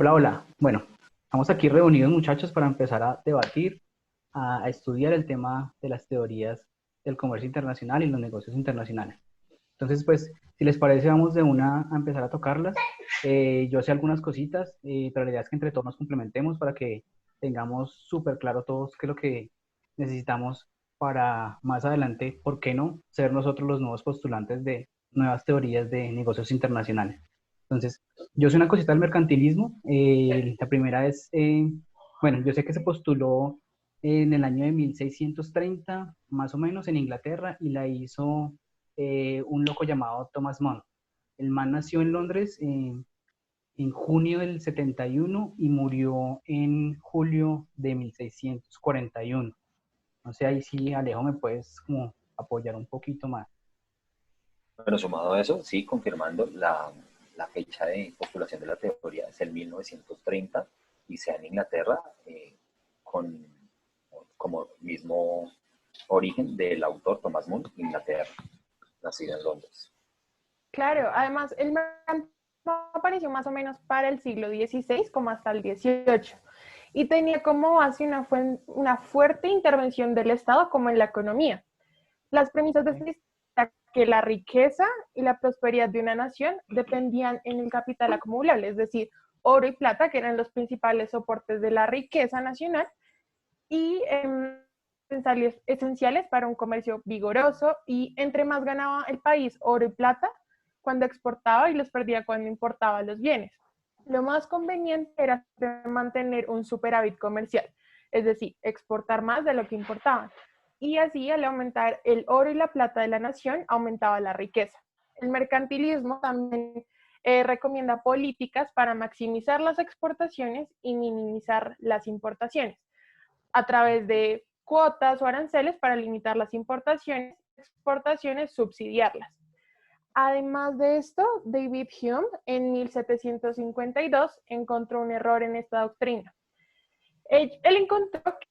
Hola, hola. Bueno, estamos aquí reunidos muchachos para empezar a debatir, a estudiar el tema de las teorías del comercio internacional y los negocios internacionales. Entonces, pues, si les parece, vamos de una a empezar a tocarlas. Yo sé algunas cositas, pero la idea es que entre todos nos complementemos para que tengamos súper claro todos qué es lo que necesitamos para más adelante, ¿por qué no?, ser nosotros los nuevos postulantes de nuevas teorías de negocios internacionales. Entonces, yo sé una cosita del mercantilismo. La primera es, bueno, yo sé que se postuló en el año de 1630, más o menos, en Inglaterra, y la hizo un loco llamado Thomas Mann. El man nació en Londres en junio del 71 y murió en julio de 1641. No sé, ahí sí, Alejo, me puedes como apoyar un poquito más. Bueno, sumado a eso, sí, confirmando la fecha de postulación de la teoría es el 1930 y sea en Inglaterra con como mismo origen del autor Thomas More, Inglaterra, nacido en Londres. Claro, además el mercantilismo apareció más o menos para el siglo XVI como hasta el XVIII y tenía como base una fuerte intervención del Estado como en la economía. Las premisas de este sistema que la riqueza y la prosperidad de una nación dependían en el capital acumulable, es decir, oro y plata, que eran los principales soportes de la riqueza nacional y esenciales para un comercio vigoroso, y entre más ganaba el país oro y plata cuando exportaba y los perdía cuando importaba los bienes. Lo más conveniente era mantener un superávit comercial, es decir, exportar más de lo que importaban. Y así, al aumentar el oro y la plata de la nación, aumentaba la riqueza. El mercantilismo también recomienda políticas para maximizar las exportaciones y minimizar las importaciones a través de cuotas o aranceles para limitar las importaciones, exportaciones, subsidiarlas. Además de esto, David Hume en 1752 encontró un error en esta doctrina. Él encontró que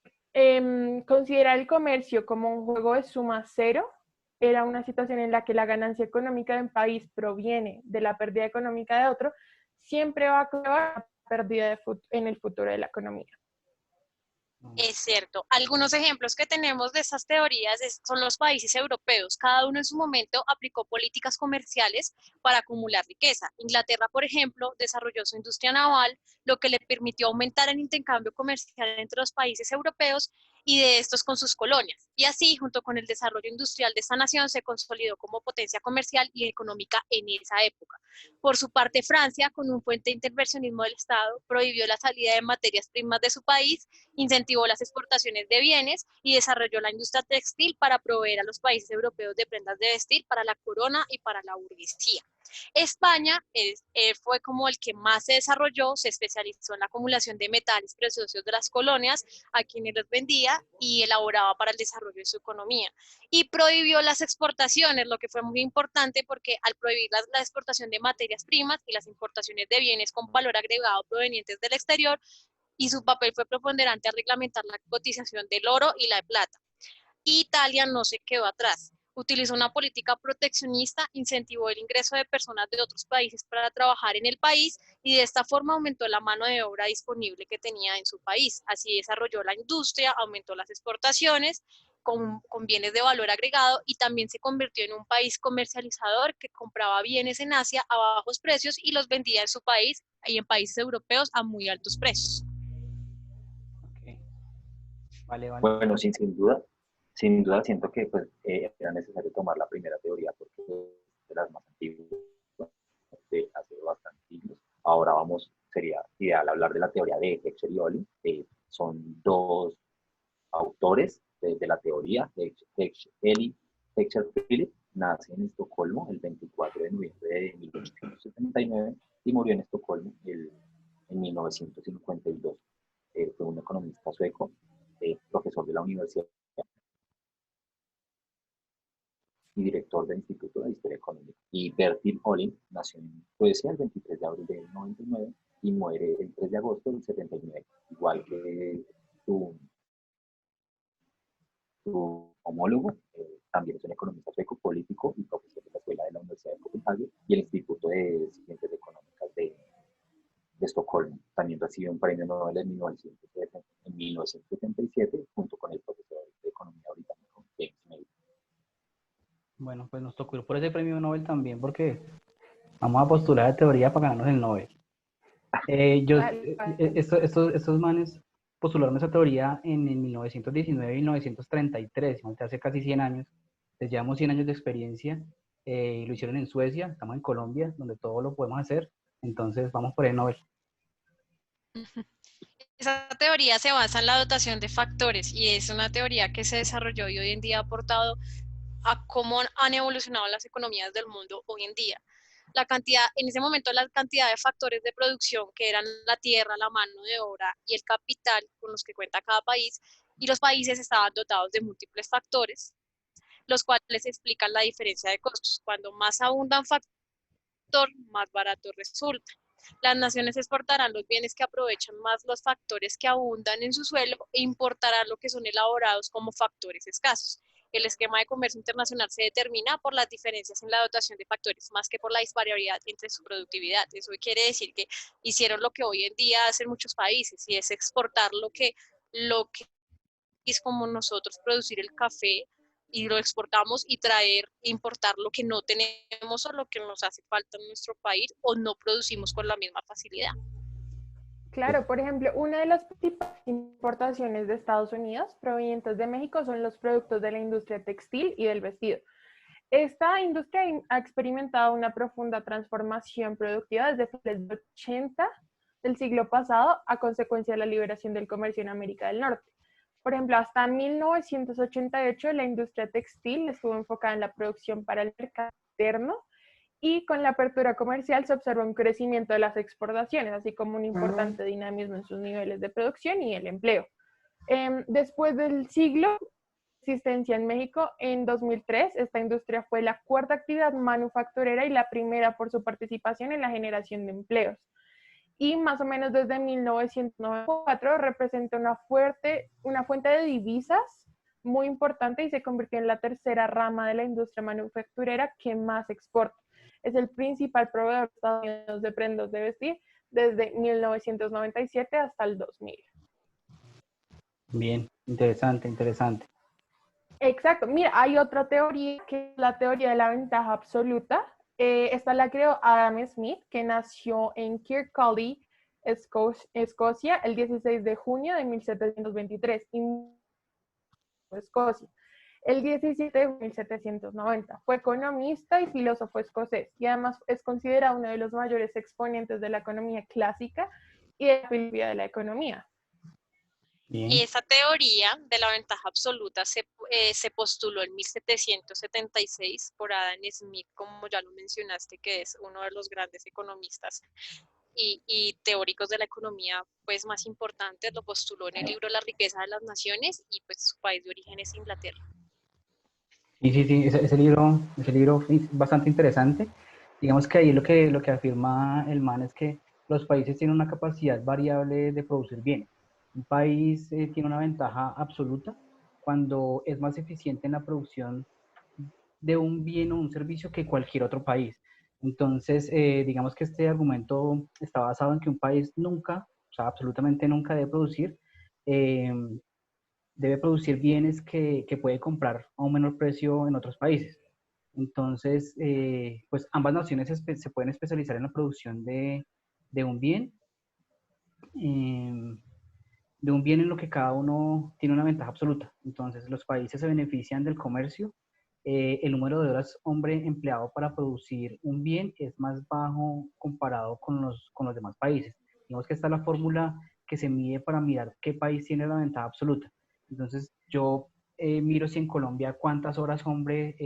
considerar el comercio como un juego de suma cero era una situación en la que la ganancia económica de un país proviene de la pérdida económica de otro, siempre va a acabar la pérdida en el futuro de la economía. Es cierto. Algunos ejemplos que tenemos de estas teorías son los países europeos. Cada uno en su momento aplicó políticas comerciales para acumular riqueza. Inglaterra, por ejemplo, desarrolló su industria naval, lo que le permitió aumentar el intercambio comercial entre los países europeos y de estos con sus colonias. Y así, junto con el desarrollo industrial de esta nación, se consolidó como potencia comercial y económica en esa época. Por su parte, Francia, con un fuerte intervencionismo del Estado, prohibió la salida de materias primas de su país, incentivó las exportaciones de bienes y desarrolló la industria textil para proveer a los países europeos de prendas de vestir para la corona y para la burguesía. España fue como el que más se desarrolló, se especializó en la acumulación de metales preciosos de las colonias, a quienes los vendía y elaboraba para el desarrollo de su economía. Y prohibió las exportaciones, lo que fue muy importante porque al prohibir la exportación de materias primas y las importaciones de bienes con valor agregado provenientes del exterior, y su papel fue preponderante al reglamentar la cotización del oro y la plata. Italia no se quedó atrás. Utilizó una política proteccionista, incentivó el ingreso de personas de otros países para trabajar en el país y de esta forma aumentó la mano de obra disponible que tenía en su país. Así desarrolló la industria, aumentó las exportaciones con bienes de valor agregado y también se convirtió en un país comercializador que compraba bienes en Asia a bajos precios y los vendía en su país y en países europeos a muy altos precios. Ok, vale, vale. Bueno, sin duda siento que pues, era necesario tomar la primera teoría porque es de las más antiguas de hace bastante siglos. Ahora sería ideal hablar de la teoría de Heckscher y Olin. Son dos autores de la teoría. Heckscher Philip nace en Estocolmo el 24 de noviembre de 1879 y murió en Estocolmo en 1952. Fue un economista sueco, profesor de la universidad y director del Instituto de Historia Económica. Y Bertil Ohlin nació en Suecia el 23 de abril del 99 y muere el 3 de agosto del 79, igual que su, su homólogo, también es un economista sueco, político y profesor de la Escuela de la Universidad de Copenhague y el Instituto de Ciencias Económicas de Estocolmo. también recibe un premio Nobel en 1977 junto con el profesor de economía británico James May. Bueno, pues nos tocó ir por ese premio Nobel también porque vamos a postular de teoría para ganarnos el Nobel. Estos manes postularon esa teoría en el 1919 y 1933, hace casi 100 años. Les llevamos 100 años de experiencia. Lo hicieron en Suecia, estamos en Colombia, donde todo lo podemos hacer. Entonces, vamos por el Nobel. Esa teoría se basa en la dotación de factores y es una teoría que se desarrolló y hoy en día ha aportado a cómo han evolucionado las economías del mundo hoy en día. En ese momento la cantidad de factores de producción que eran la tierra, la mano de obra y el capital con los que cuenta cada país, y los países estaban dotados de múltiples factores, los cuales explican la diferencia de costos. Cuando más abunda un factor, más barato resulta. Las naciones exportarán los bienes que aprovechan más los factores que abundan en su suelo e importarán lo que son elaborados como factores escasos. El esquema de comercio internacional se determina por las diferencias en la dotación de factores, más que por la disparidad entre su productividad. Eso quiere decir que hicieron lo que hoy en día hacen muchos países, y es exportar lo que es como nosotros producir el café, y lo exportamos, y importar lo que no tenemos o lo que nos hace falta en nuestro país o no producimos con la misma facilidad. Claro, por ejemplo, una de las principales importaciones de Estados Unidos provenientes de México son los productos de la industria textil y del vestido. Esta industria ha experimentado una profunda transformación productiva desde finales de los 80 del siglo pasado a consecuencia de la liberación del comercio en América del Norte. Por ejemplo, hasta 1988 la industria textil estuvo enfocada en la producción para el mercado interno, y con la apertura comercial se observa un crecimiento de las exportaciones, así como un importante dinamismo en sus niveles de producción y el empleo. Después del siglo de existencia en México, en 2003, esta industria fue la cuarta actividad manufacturera y la primera por su participación en la generación de empleos. Y más o menos desde 1994 representa una fuente de divisas muy importante y se convirtió en la tercera rama de la industria manufacturera que más exporta. Es el principal proveedor de Estados Unidos de prendas de vestir desde 1997 hasta el 2000. Bien, interesante, interesante. Exacto. Mira, hay otra teoría que es la teoría de la ventaja absoluta. Esta la creó Adam Smith, que nació en Kirkcaldy, Escocia, el 16 de junio de 1723, en Escocia. El 17 de 1790. Fue economista y filósofo escocés, y además es considerado uno de los mayores exponentes de la economía clásica y de la filosofía de la economía. Bien. Y esa teoría de la ventaja absoluta se postuló en 1776 por Adam Smith, como ya lo mencionaste, que es uno de los grandes economistas y teóricos de la economía pues más importantes. Lo postuló en el libro La riqueza de las naciones, y pues su país de origen es Inglaterra. Sí, ese libro es bastante interesante. Digamos que ahí lo que afirma el man es que los países tienen una capacidad variable de producir bienes. Un país tiene una ventaja absoluta cuando es más eficiente en la producción de un bien o un servicio que cualquier otro país. Entonces, digamos que este argumento está basado en que un país nunca, o sea, absolutamente nunca eh, debe producir bienes que puede comprar a un menor precio en otros países. Entonces, pues ambas naciones se pueden especializar en la producción de un bien, en lo que cada uno tiene una ventaja absoluta. Entonces, los países se benefician del comercio. El número de horas hombre empleado para producir un bien es más bajo comparado con los demás países. Digamos que esta es la fórmula que se mide para mirar qué país tiene la ventaja absoluta. Entonces, yo miro si en Colombia cuántas horas hombre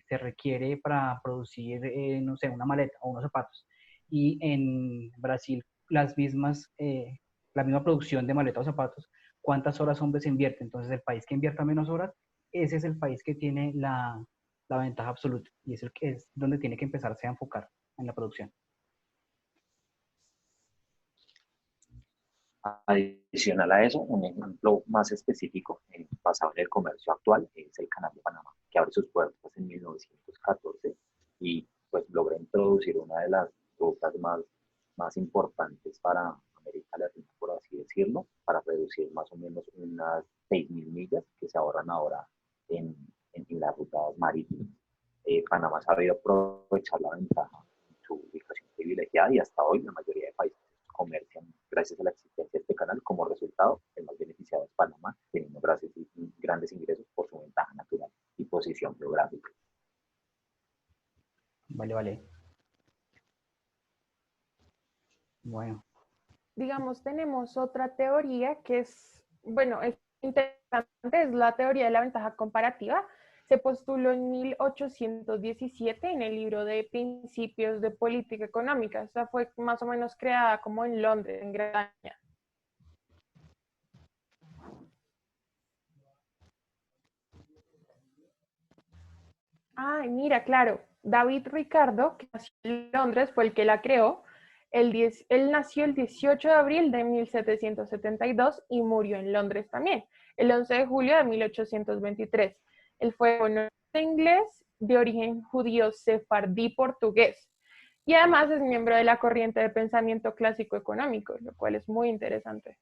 se requiere para producir, no sé, una maleta o unos zapatos. Y en Brasil, la misma producción de maletas o zapatos, cuántas horas hombre se invierte. Entonces, el país que invierta menos horas, ese es el país que tiene la ventaja absoluta, y es el que es donde tiene que empezarse a enfocar en la producción. Adicional a eso, un ejemplo más específico basado en el comercio actual es el Canal de Panamá, que abre sus puertas en 1914 y pues logra introducir una de las rutas más importantes para América Latina, por así decirlo, para reducir más o menos unas 6.000 millas que se ahorran ahora en las rutas marítimas. Panamá ha sabido aprovechar la ventaja en su ubicación privilegiada y hasta hoy la mayoría de países comercian gracias a la existencia de este canal. Como resultado, el más beneficiado es Panamá, teniendo grandes ingresos por su ventaja natural y posición geográfica. Vale, vale. Bueno. Digamos, tenemos otra teoría que es, bueno, es interesante, es la teoría de la ventaja comparativa. Se postuló en 1817 en el libro de Principios de Política Económica. Esta fue más o menos creada como en Londres, en Gran Bretaña. Ay, mira, claro, David Ricardo, que nació en Londres, fue el que la creó. Él nació el 18 de abril de 1772 y murió en Londres también, el 11 de julio de 1823. Él fue un inglés de origen judío sefardí portugués y además es miembro de la corriente de pensamiento clásico económico, lo cual es muy interesante.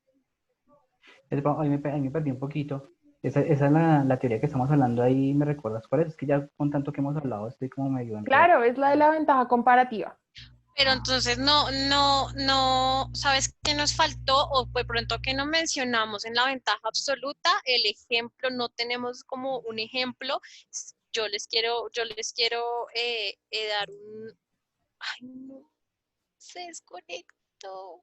Ahí me perdí un poquito. Esa es la teoría que estamos hablando ahí, ¿me recuerdas cuál es? Es que ya con tanto que hemos hablado estoy como medio enredado. Claro, es la de la ventaja comparativa. Pero entonces ¿sabes qué nos faltó? O de pronto que no mencionamos en la ventaja absoluta, el ejemplo, no tenemos como un ejemplo. Yo les quiero dar un... Ay, no, se desconectó.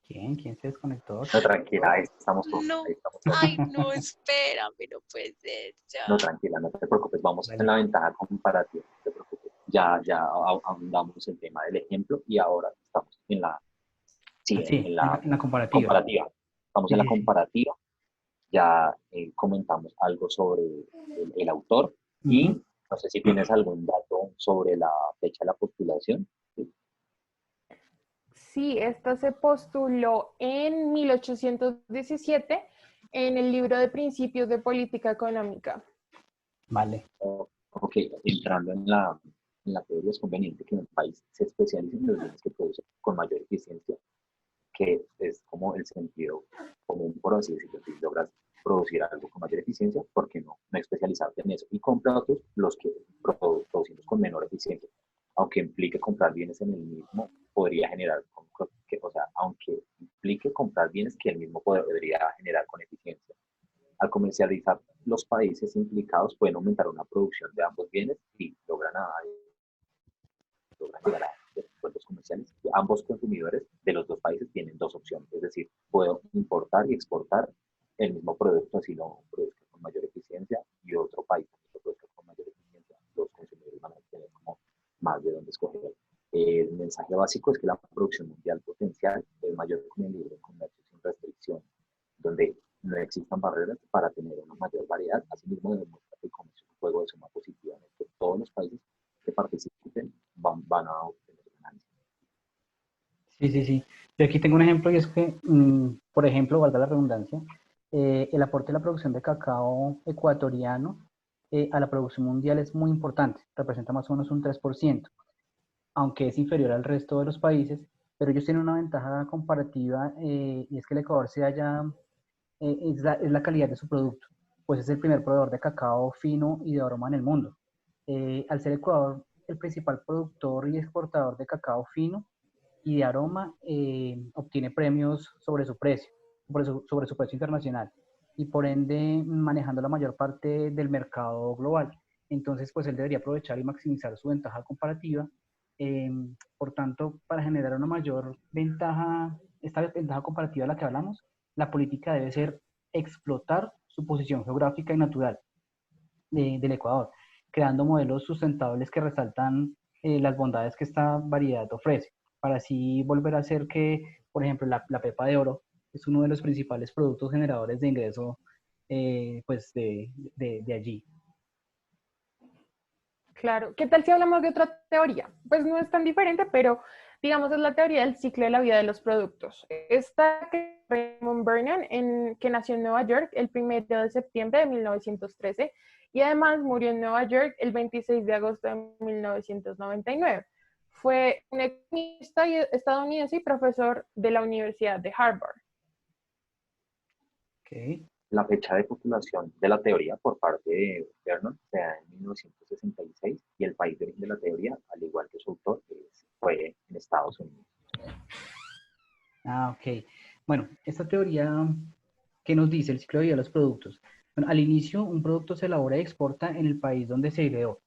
¿Quién se desconectó? No, tranquila, ahí estamos todos. No, Ahí estamos todos. ay, no, espérame, no puede ser, ya. No, tranquila, no te preocupes, vamos Vale. en la ventaja comparativa, no te preocupes. Ya ahondamos el tema del ejemplo y ahora estamos en la, sí, Sí, en la en la comparativa. comparativa. Estamos Sí, en la sí, sí. comparativa, ya comentamos algo sobre el autor y no sé si tienes algún dato sobre la fecha de la postulación. Sí, esta se postuló en 1817 en el libro de Principios de Política Económica. Vale. Ok, entrando en la teoría, es conveniente que un país se especialice en los bienes que produce con mayor eficiencia, que es como el sentido común, por así decirlo. Si logras producir algo con mayor eficiencia, ¿por qué no especializarte en eso? Y comprar otros los que producimos con menor eficiencia. Aunque implique comprar bienes en el mismo, podría generar, o sea, aunque implique comprar bienes que el mismo podría generar con eficiencia. Al comercializar, los países implicados pueden aumentar una producción de ambos bienes y logran llegar a acuerdos comerciales. Ambos consumidores de los dos países tienen dos opciones, es decir, puedo importar y exportar el mismo producto, así lo produzca con mayor eficiencia, y otro país lo produzca con mayor eficiencia. Los consumidores van a tener como más de dónde escoger. El mensaje básico es que la producción mundial potencial es mayor con el libre comercio sin restricciones, donde no existan barreras para tener una mayor variedad. Asimismo, demuestra que el comercio es un juego de suma positiva en el que todos los países que participen van a obtener ganancias. Sí, sí, sí. Yo aquí tengo un ejemplo y es que, por ejemplo, valga la redundancia, el aporte de la producción de cacao ecuatoriano a la producción mundial es muy importante, representa más o menos un 3%, aunque es inferior al resto de los países, pero ellos tienen una ventaja comparativa y es que el Ecuador es la calidad de su producto, pues es el primer proveedor de cacao fino y de aroma en el mundo. Al ser Ecuador el principal productor y exportador de cacao fino y de aroma, obtiene premios sobre su precio, sobre su precio internacional y por ende manejando la mayor parte del mercado global. Entonces, pues él debería aprovechar y maximizar su ventaja comparativa. Por tanto, para generar una mayor ventaja, esta ventaja comparativa de la que hablamos, la política debe ser explotar su posición geográfica y natural del Ecuador, creando modelos sustentables que resaltan las bondades que esta variedad ofrece, para así volver a hacer que, por ejemplo, la pepa de oro es uno de los principales productos generadores de ingreso pues de allí. Claro. ¿Qué tal si hablamos de otra teoría? Pues no es tan diferente, pero digamos es la teoría del ciclo de la vida de los productos. Esta que Raymond Vernon, que nació en Nueva York el 1 de septiembre de 1913 y además murió en Nueva York el 26 de agosto de 1999. Fue un economista estadounidense y profesor de la Universidad de Harvard. Ok. La fecha de postulación de la teoría por parte de Vernon se da en 1966 y el país de origen de la teoría, al igual que su autor, fue en Estados Unidos. Ah, ok. Bueno, esta teoría, ¿qué nos dice el ciclo de vida de los productos? Bueno, al inicio, un producto se elabora y exporta en el país donde se ideó.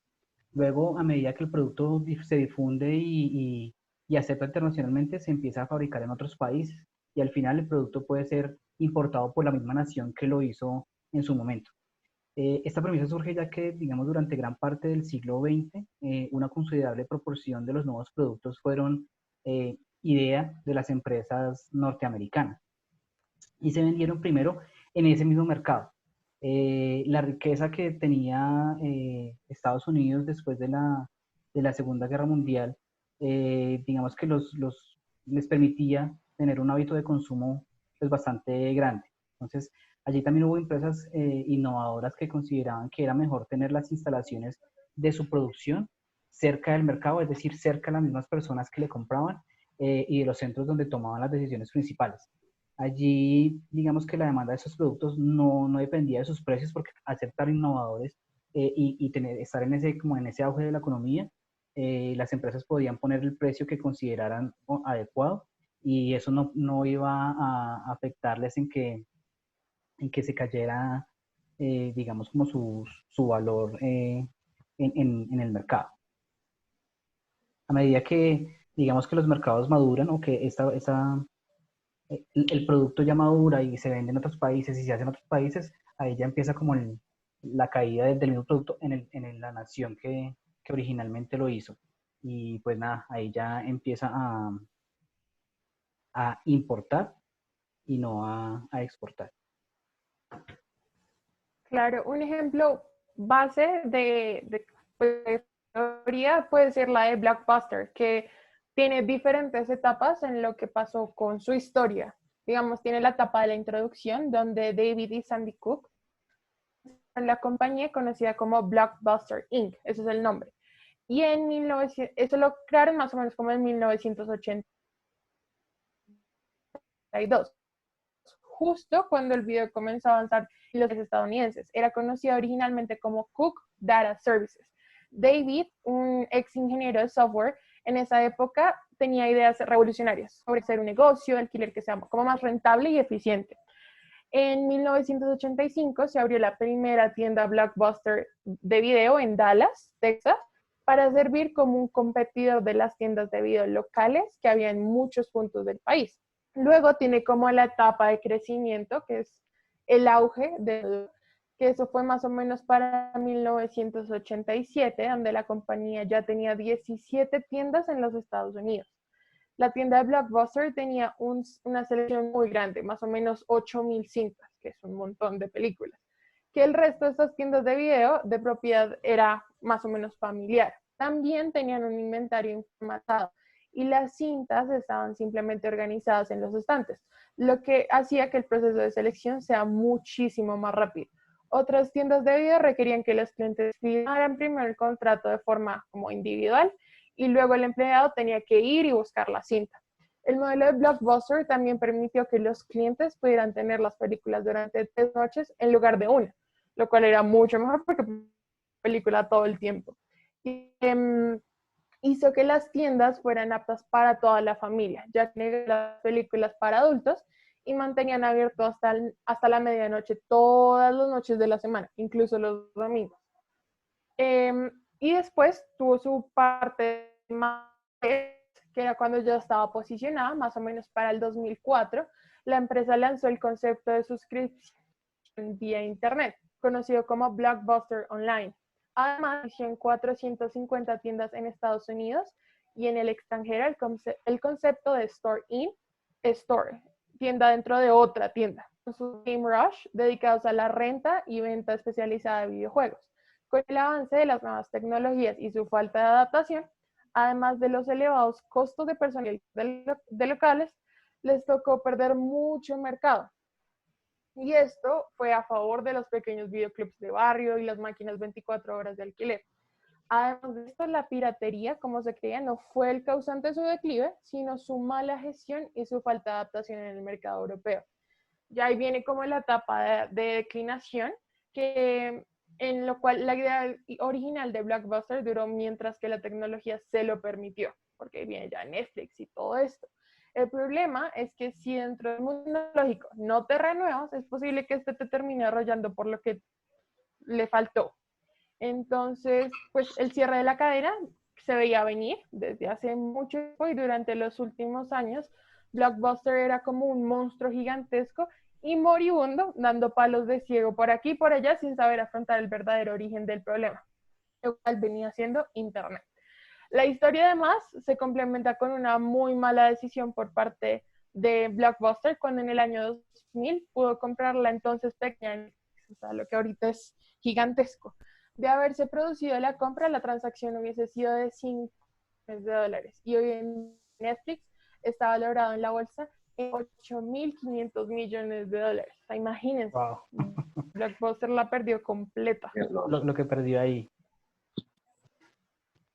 Luego, a medida que el producto se difunde y acepta internacionalmente, se empieza a fabricar en otros países. Y al final, el producto puede ser importado por la misma nación que lo hizo en su momento. Esta premisa surge ya que, digamos, durante gran parte del siglo XX, una considerable proporción de los nuevos productos fueron idea de las empresas norteamericanas y se vendieron primero en ese mismo mercado. La riqueza que tenía Estados Unidos después de la Segunda Guerra Mundial, digamos que les permitía tener un hábito de consumo pues, bastante grande. Entonces, allí también hubo empresas innovadoras que consideraban que era mejor tener las instalaciones de su producción cerca del mercado, es decir, cerca de las mismas personas que le compraban y de los centros donde tomaban las decisiones principales. Allí, digamos que la demanda de esos productos no dependía de sus precios porque al ser tan innovadores estar en como en ese auge de la economía, las empresas podían poner el precio que consideraran adecuado y eso no iba a afectarles en que se cayera, digamos, como su valor en el mercado. A medida que, digamos, que los mercados maduran o que el producto ya madura y se vende en otros países y se hace en otros países, ahí ya empieza como la caída del mismo producto en la nación que originalmente lo hizo. Y pues nada, ahí ya empieza a importar y no a exportar. Claro, un ejemplo base de teoría puede ser la de Blockbuster, que tiene diferentes etapas en lo que pasó con su historia. Digamos, tiene la etapa de la introducción, donde David y Sandy Cook, en la compañía conocida como Blockbuster Inc., ese es el nombre. Y en 1900, eso lo crearon más o menos como en 1982, justo cuando el video comenzó a avanzar en los estadounidenses. Era conocida originalmente como Cook Data Services. David, un ex ingeniero de software, en esa época tenía ideas revolucionarias sobre hacer un negocio de alquiler que sea como más rentable y eficiente. En 1985 se abrió la primera tienda Blockbuster de video en Dallas, Texas, para servir como un competidor de las tiendas de video locales que había en muchos puntos del país. Luego tiene como la etapa de crecimiento, que es el auge, que eso fue más o menos para 1987, donde la compañía ya tenía 17 tiendas en los Estados Unidos. La tienda de Blockbuster tenía una selección muy grande, más o menos 8,000 cintas, que es un montón de películas. Que el resto de estas tiendas de video de propiedad era más o menos familiar. También tenían un inventario informatado y las cintas estaban simplemente organizadas en los estantes, lo que hacía que el proceso de selección sea muchísimo más rápido. Otras tiendas de video requerían que los clientes firmaran primero el contrato de forma como individual y luego el empleado tenía que ir y buscar la cinta. El modelo de Blockbuster también permitió que los clientes pudieran tener las películas durante 3 noches en lugar de una, lo cual era mucho mejor porque película todo el tiempo. Y, hizo que las tiendas fueran aptas para toda la familia, ya que las películas para adultos y mantenían abierto hasta la medianoche todas las noches de la semana, incluso los domingos. Y después tuvo su parte más, que era cuando ya estaba posicionada, más o menos para el 2004, la empresa lanzó el concepto de suscripción vía Internet, conocido como Blockbuster Online. Además, en 450 tiendas en Estados Unidos y en el extranjero el concepto de Store In, Store, tienda dentro de otra tienda. Sus Game Rush, dedicados a la renta y venta especializada de videojuegos. Con el avance de las nuevas tecnologías y su falta de adaptación, además de los elevados costos de personal de locales, les tocó perder mucho mercado. Y esto fue a favor de los pequeños videoclubs de barrio y las máquinas 24 horas de alquiler. Además de esto, la piratería, como se creía, no fue el causante de su declive, sino su mala gestión y su falta de adaptación en el mercado europeo. Ya ahí viene como la etapa de declinación, que, en lo cual la idea original de Blockbuster duró mientras que la tecnología se lo permitió, porque ahí viene ya Netflix y todo esto. El problema es que si dentro del mundo tecnológico no te renuevas, es posible que este te termine arrollando por lo que le faltó. Entonces, pues el cierre de la cadena se veía venir desde hace mucho tiempo y durante los últimos años Blockbuster era como un monstruo gigantesco y moribundo, dando palos de ciego por aquí y por allá sin saber afrontar el verdadero origen del problema, el cual venía siendo Internet. La historia además se complementa con una muy mala decisión por parte de Blockbuster cuando en el año 2000 pudo comprar la entonces pequeña, o sea, lo que ahorita es gigantesco. De haberse producido la compra, la transacción hubiese sido de $5 millones y hoy en Netflix está valorado en la bolsa en $8.500 millones. O sea, imagínense, Wow. Blockbuster la perdió completa. Lo que perdió ahí.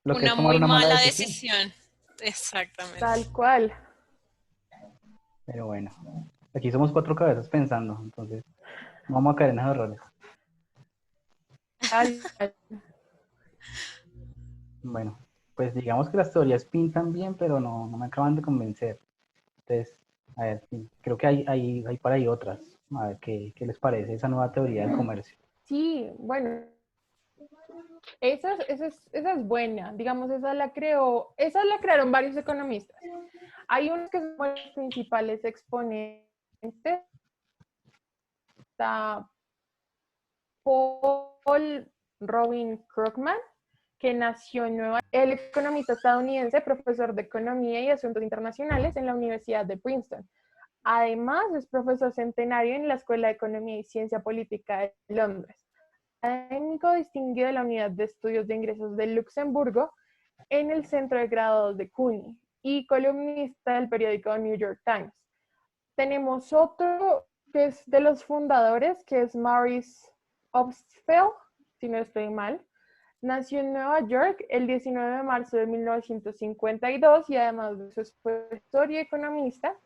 Lo que es Una tomar muy una mala mala decisión. decisión. Exactamente. Tal cual. Pero bueno, aquí somos cuatro cabezas pensando, entonces no vamos a caer en esos errores. Tal cual. Bueno, pues digamos que las teorías pintan bien, pero no me acaban de convencer. Entonces, a ver, sí, creo que hay para ahí otras. A ver, ¿qué les parece esa nueva teoría del comercio? Sí, bueno, esa es buena. Digamos, esa la crearon varios economistas. Hay unos que son los principales exponentes. Está Paul Robin Krugman, que nació en Nueva York. El economista estadounidense, profesor de Economía y Asuntos Internacionales en la Universidad de Princeton. Además, es profesor centenario en la Escuela de Economía y Ciencia Política de Londres. Académico distinguido de la Unidad de Estudios de Ingresos de Luxemburgo en el Centro de Grados de CUNY y columnista del periódico New York Times. Tenemos otro que es de los fundadores, que es Maurice Obstfeld, si no estoy mal. Nació en Nueva York el 19 de marzo de 1952 y además de su profesor y economista,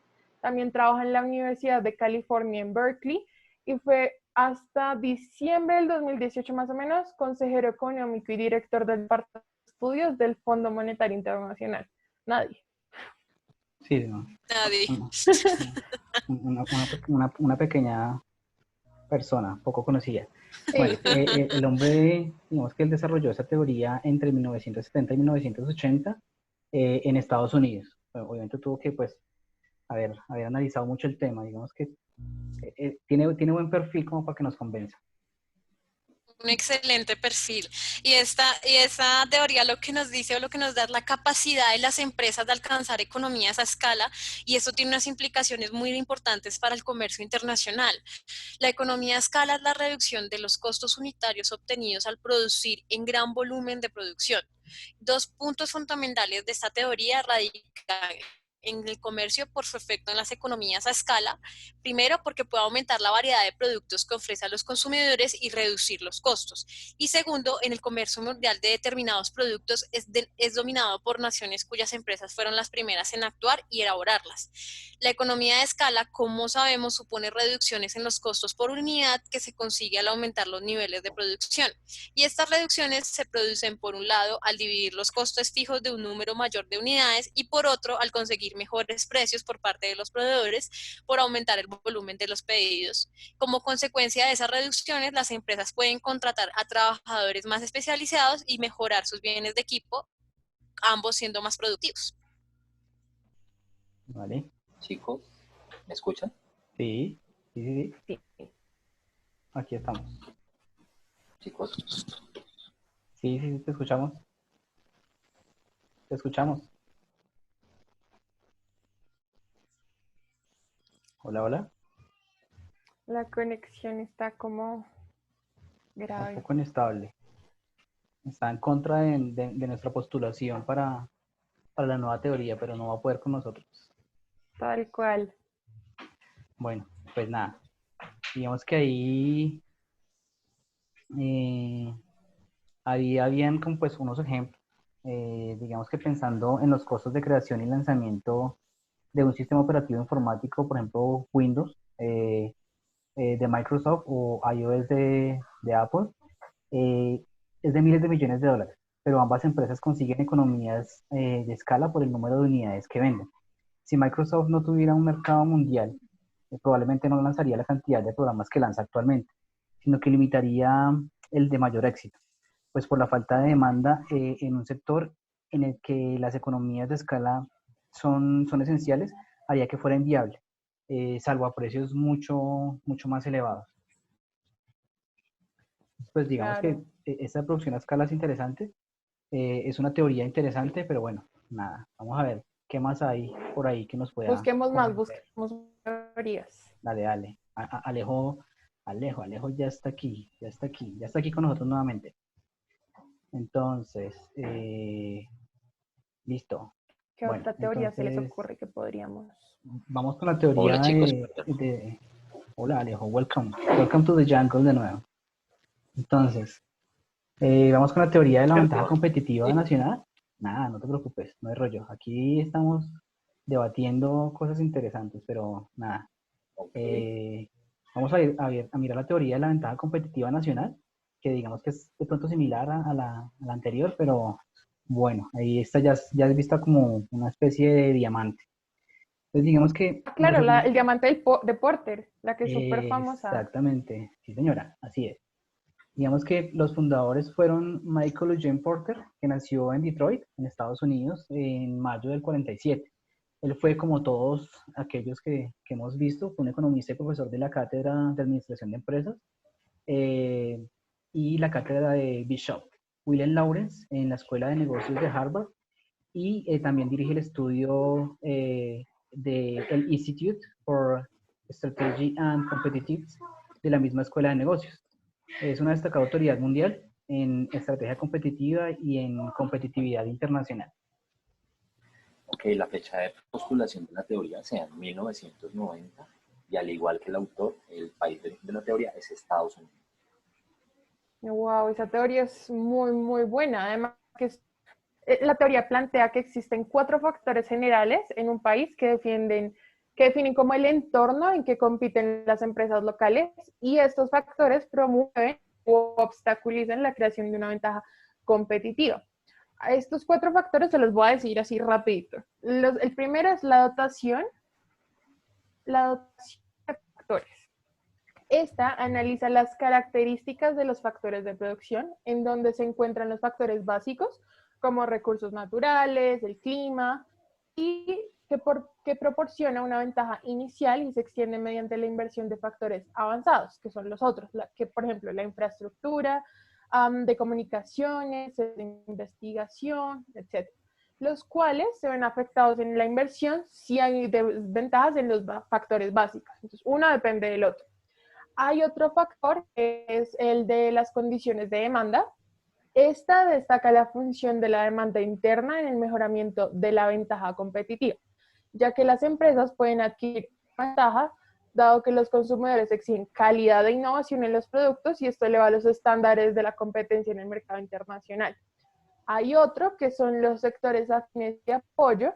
también trabaja en la Universidad de California en Berkeley y fue hasta diciembre del 2018 más o menos consejero económico y director del Departamento de Estudios del Fondo Monetario Internacional. Nadie. Sí, no, Nadie. una pequeña persona, poco conocida. Sí, Bueno, sí. el hombre, digamos que él desarrolló esa teoría entre 1970 y 1980 en Estados Unidos. Bueno, obviamente tuvo que, pues, haber analizado mucho el tema. Digamos que tiene buen perfil como para que nos convenza. Un excelente perfil. Y esta teoría lo que nos dice o lo que nos da es la capacidad de las empresas de alcanzar economías a escala y esto tiene unas implicaciones muy importantes para el comercio internacional. La economía a escala es la reducción de los costos unitarios obtenidos al producir en gran volumen de producción. Dos puntos fundamentales de esta teoría radican en el comercio por su efecto en las economías a escala. Primero, porque puede aumentar la variedad de productos que ofrece a los consumidores y reducir los costos. Y segundo, en el comercio mundial de determinados productos es dominado por naciones cuyas empresas fueron las primeras en actuar y elaborarlas. La economía de escala, como sabemos, supone reducciones en los costos por unidad que se consigue al aumentar los niveles de producción. Y estas reducciones se producen, por un lado, al dividir los costos fijos de un número mayor de unidades y por otro, al conseguir mejores precios por parte de los proveedores por aumentar el volumen de los pedidos. Como consecuencia de esas reducciones, las empresas pueden contratar a trabajadores más especializados y mejorar sus bienes de equipo, ambos siendo más productivos. ¿Vale? Chicos, ¿me escuchan? Sí, sí, sí, sí. Sí. Aquí estamos. Chicos, Sí, sí, sí, te escuchamos. Te escuchamos. Hola, hola. La conexión está como Está un grave. poco inestable. Está en contra de nuestra postulación para la nueva teoría, pero no va a poder con nosotros. Tal cual. Bueno, pues nada. Digamos que ahí ahí habían como pues unos ejemplos, digamos que pensando en los costos de creación y lanzamiento de un sistema operativo informático, por ejemplo, Windows de Microsoft o iOS de Apple, eh, es de miles de millones de dólares, pero ambas empresas consiguen economías de escala por el número de unidades que venden. Si Microsoft no tuviera un mercado mundial, probablemente no lanzaría la cantidad de programas que lanza actualmente, sino que limitaría el de mayor éxito, pues por la falta de demanda en un sector en el que las economías de escala son esenciales, haría que fuera inviable, salvo a precios mucho más elevados. Pues digamos que Claro. esta producción a escala es interesante, es una teoría interesante, pero bueno, nada, vamos a ver qué más hay por ahí que nos pueda Busquemos más, convencer. busquemos teorías. Dale, dale. Alejo ya está aquí, ya está aquí con nosotros nuevamente. Entonces, listo. ¿Qué Bueno, otra teoría se les entonces ocurre que podríamos? vamos con la teoría Hola chicos, Hola Alejo, welcome. Welcome to the jungle de nuevo. Entonces, vamos con la teoría de la ventaja perdón. competitiva nacional. Nada, no te preocupes, no hay rollo. Aquí estamos debatiendo cosas interesantes, pero nada. Ok. Vamos a mirar la teoría de la ventaja competitiva nacional, que digamos que es de pronto similar a la anterior, pero bueno, ahí esta ya es vista como una especie de diamante. Entonces digamos que Claro, el diamante de Porter, la que es súper famosa. exactamente, sí señora, así es. Digamos que los fundadores fueron Michael Eugene Porter, que nació en Detroit, en Estados Unidos, en mayo del 47. Él fue, como todos aquellos que hemos visto, fue un economista y profesor de la Cátedra de Administración de Empresas y la Cátedra de Bishop. William Lawrence en la Escuela de Negocios de Harvard y también dirige el estudio del Institute for Strategy and Competitiveness de la misma Escuela de Negocios. Es una destacada autoridad mundial en estrategia competitiva y en competitividad internacional. Ok, la fecha de postulación de la teoría sea en 1990 y al igual que el autor, el país de la teoría es Estados Unidos. Wow, esa teoría es muy, muy buena. Además, la teoría plantea que existen 4 factores generales en un país que definen como el entorno en que compiten las empresas locales y estos factores promueven o obstaculizan la creación de una ventaja competitiva. A estos 4 factores se los voy a decir así rapidito. El primero es la dotación de factores. Esta analiza las características de los factores de producción, en donde se encuentran los factores básicos, como recursos naturales, el clima, y que proporciona una ventaja inicial y se extiende mediante la inversión de factores avanzados, que son los otros, que por ejemplo la infraestructura, de comunicaciones, de investigación, etc. Los cuales se ven afectados en la inversión si hay desventajas en los factores básicos. Entonces, uno depende del otro. Hay otro factor que es el de las condiciones de demanda. Esta destaca la función de la demanda interna en el mejoramiento de la ventaja competitiva, ya que las empresas pueden adquirir ventaja dado que los consumidores exigen calidad e innovación en los productos y esto eleva los estándares de la competencia en el mercado internacional. Hay otro que son los sectores afines de apoyo.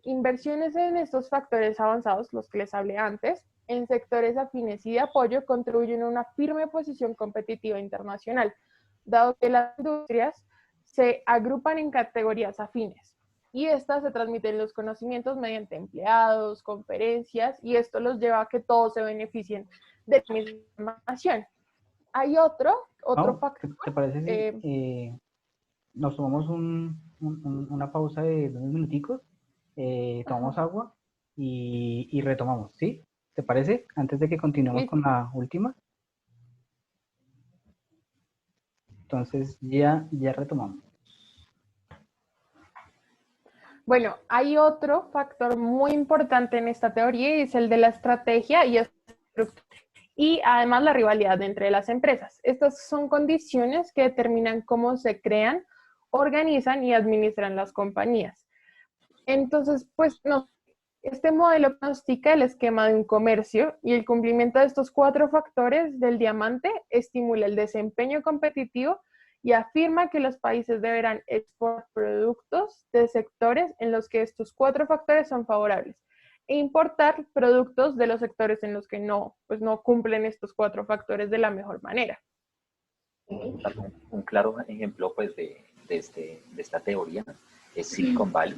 Inversiones en estos factores avanzados, los que les hablé antes, en sectores afines y de apoyo contribuyen a una firme posición competitiva internacional, dado que las industrias se agrupan en categorías afines y estas se transmiten los conocimientos mediante empleados, conferencias y esto los lleva a que todos se beneficien de la misma información. Hay otro factor. ¿Te parece si nos tomamos una pausa de 2 minuticos? Tomamos agua y retomamos, ¿sí? ¿Te parece? Antes de que continuemos con la última. Entonces ya retomamos. Bueno, hay otro factor muy importante en esta teoría y es el de la estrategia y además la rivalidad entre las empresas. Estas son condiciones que determinan cómo se crean, organizan y administran las compañías. Entonces, pues no, este modelo pronostica el esquema de un comercio y el cumplimiento de estos 4 factores del diamante estimula el desempeño competitivo y afirma que los países deberán exportar productos de sectores en los que estos 4 factores son favorables e importar productos de los sectores en los que no, pues no cumplen estos 4 factores de la mejor manera. Un claro ejemplo pues, de esta teoría es Silicon Valley,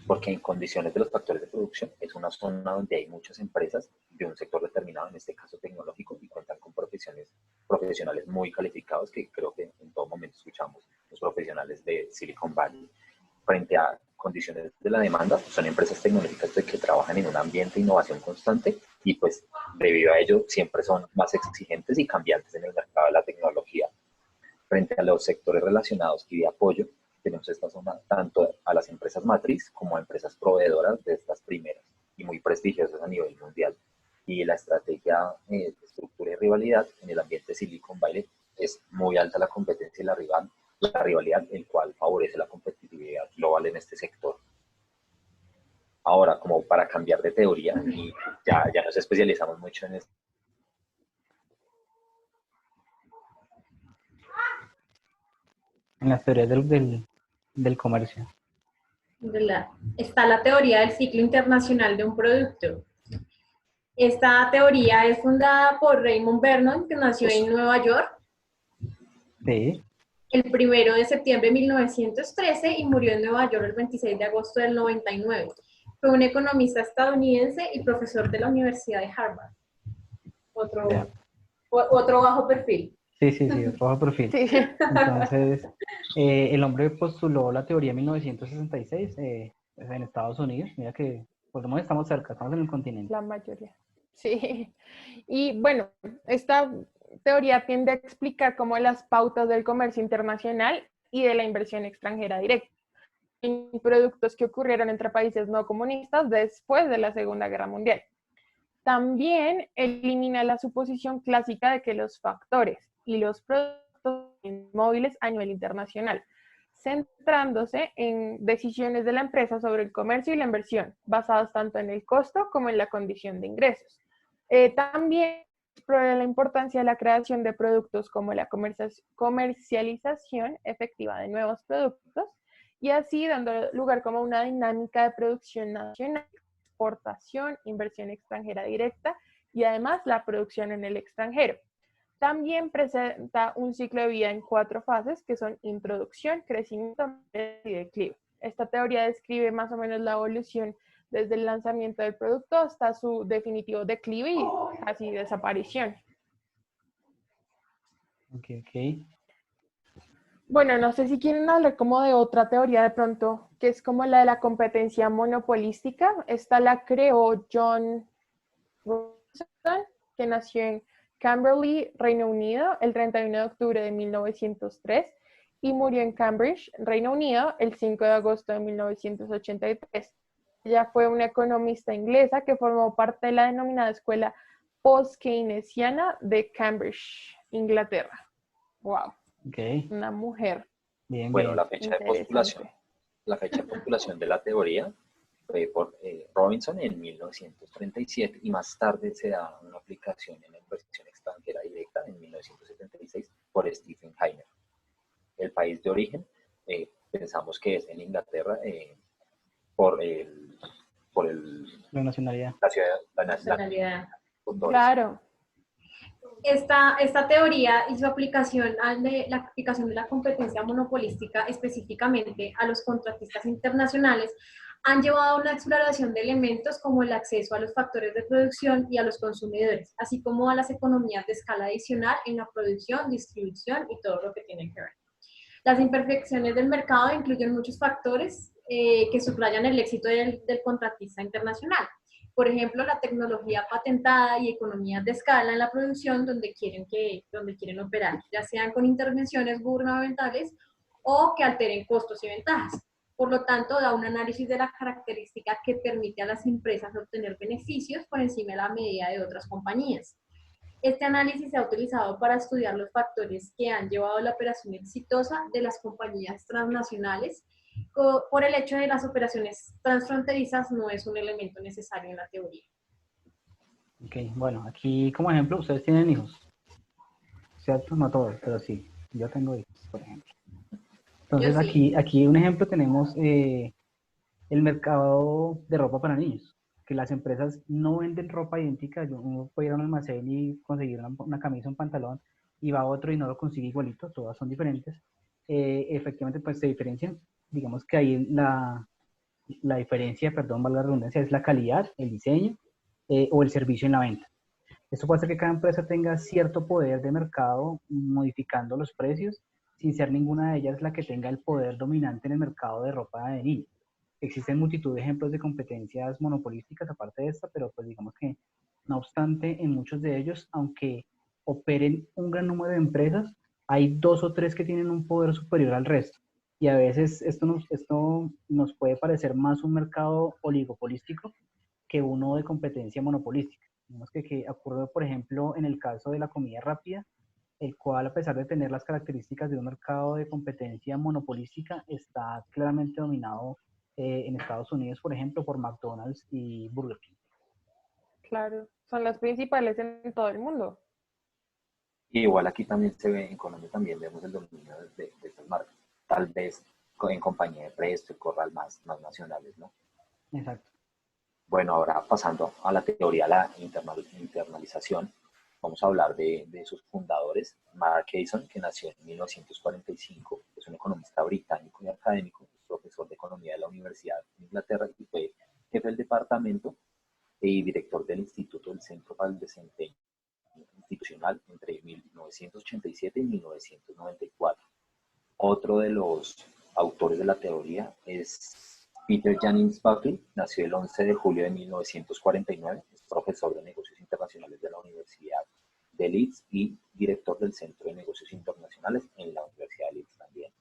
porque en condiciones de los factores de producción es una zona donde hay muchas empresas de un sector determinado, en este caso tecnológico, y cuentan con profesionales muy calificados, que creo que en todo momento escuchamos los profesionales de Silicon Valley. Frente a condiciones de la demanda, son empresas tecnológicas que trabajan en un ambiente de innovación constante y pues debido a ello siempre son más exigentes y cambiantes en el mercado de la tecnología. Frente a los sectores relacionados y de apoyo, tenemos esta zona tanto a las empresas matriz como a empresas proveedoras de estas primeras y muy prestigiosas a nivel mundial. Y la estrategia de estructura y rivalidad en el ambiente Silicon Valley es muy alta la competencia y la rivalidad, el cual favorece la competitividad global en este sector. Ahora, como para cambiar de teoría, y ya nos especializamos mucho en esto. En las teorías del comercio. Está la teoría del ciclo internacional de un producto. Esta teoría es fundada por Raymond Vernon, que nació en Nueva York. Sí. El 1 de septiembre de 1913 y murió en Nueva York el 26 de agosto del 99. Fue un economista estadounidense y profesor de la Universidad de Harvard. Otro bajo perfil. Sí, otro bajo perfil. Sí. Entonces, el hombre postuló la teoría en 1966 en Estados Unidos. Mira que por lo menos estamos cerca, estamos en el continente. La mayoría. Sí. Y bueno, esta teoría tiende a explicar cómo las pautas del comercio internacional y de la inversión extranjera directa en productos que ocurrieron entre países no comunistas después de la Segunda Guerra Mundial. También elimina la suposición clásica de que los factores y los productos son móviles a nivel internacional, centrándose en decisiones de la empresa sobre el comercio y la inversión, basadas tanto en el costo como en la condición de ingresos. También explora la importancia de la creación de productos como la comercialización efectiva de nuevos productos y así dando lugar como una dinámica de producción nacional, exportación, inversión extranjera directa y además la producción en el extranjero. También presenta un ciclo de vida en 4 fases que son introducción, crecimiento y declive. Esta teoría describe más o menos la evolución desde el lanzamiento del producto hasta su definitivo declive y casi desaparición. Ok. Bueno, no sé si quieren hablar como de otra teoría de pronto, que es como la de la competencia monopolística. Esta la creó John Rawlinson, que nació en Camberley, Reino Unido, el 31 de octubre de 1903 y murió en Cambridge, Reino Unido, el 5 de agosto de 1983. Ella fue una economista inglesa que formó parte de la denominada escuela post-keynesiana de Cambridge, Inglaterra. Wow. Okay. Una mujer. Bien, bueno, bien. la fecha de postulación de la teoría fue por Robinson en 1937 y más tarde se da una aplicación en la inversión extranjera directa en 1976 por Stephen Heiner. El país de origen pensamos que es en Inglaterra por La nacionalidad. La nacionalidad. Claro. Esta teoría y su aplicación la aplicación de la competencia monopolística específicamente a los contratistas internacionales han llevado a una exploración de elementos como el acceso a los factores de producción y a los consumidores, así como a las economías de escala adicional en la producción, distribución y todo lo que tiene que ver. Las imperfecciones del mercado incluyen muchos factores que subrayan el éxito del contratista internacional. Por ejemplo, la tecnología patentada y economías de escala en la producción donde quieren operar, ya sean con intervenciones gubernamentales o que alteren costos y ventajas. Por lo tanto, da un análisis de la característica que permite a las empresas obtener beneficios por encima de la medida de otras compañías. Este análisis se ha utilizado para estudiar los factores que han llevado a la operación exitosa de las compañías transnacionales. Por el hecho de las operaciones transfronterizas no es un elemento necesario en la teoría. Ok, bueno, aquí como ejemplo, ustedes tienen hijos. ¿Cierto? No todos, pero sí. Yo tengo hijos, por ejemplo. Entonces Yo sí. aquí un ejemplo tenemos el mercado de ropa para niños, que las empresas no venden ropa idéntica. Uno puede ir a un almacén y conseguir una camisa, un pantalón, y va a otro y no lo consigue igualito, todas son diferentes. Efectivamente, pues se diferencian. Digamos que ahí la diferencia, perdón, valga la redundancia, es la calidad, el diseño o el servicio en la venta. Esto puede hacer que cada empresa tenga cierto poder de mercado modificando los precios sin ser ninguna de ellas la que tenga el poder dominante en el mercado de ropa de niños. Existen multitud de ejemplos de competencias monopolísticas aparte de esta, pero pues digamos que no obstante en muchos de ellos, aunque operen un gran número de empresas, hay dos o tres que tienen un poder superior al resto. Y a veces esto nos puede parecer más un mercado oligopolístico que uno de competencia monopolística. Digamos que ocurre, por ejemplo, en el caso de la comida rápida, el cual, a pesar de tener las características de un mercado de competencia monopolística, está claramente dominado en Estados Unidos, por ejemplo, por McDonald's y Burger King. Claro, son las principales en todo el mundo. Y igual aquí también se ve, en Colombia también vemos el dominio de estas marcas, tal vez en compañía de Presto y Corral más nacionales, ¿no? Exacto. Bueno, ahora pasando a la teoría de la internalización, vamos a hablar de sus fundadores. Mark Casson, que nació en 1945, es un economista británico y académico, profesor de economía de la Universidad de Inglaterra y fue jefe del departamento y director del Instituto del Centro para el Desempeño Institucional entre 1987 y 1994. Otro de los autores de la teoría es Peter Jennings Buckley, nació el 11 de julio de 1949, es profesor de negocios internacionales de la Universidad de Leeds y director del Centro de Negocios Internacionales en la Universidad de Leeds también.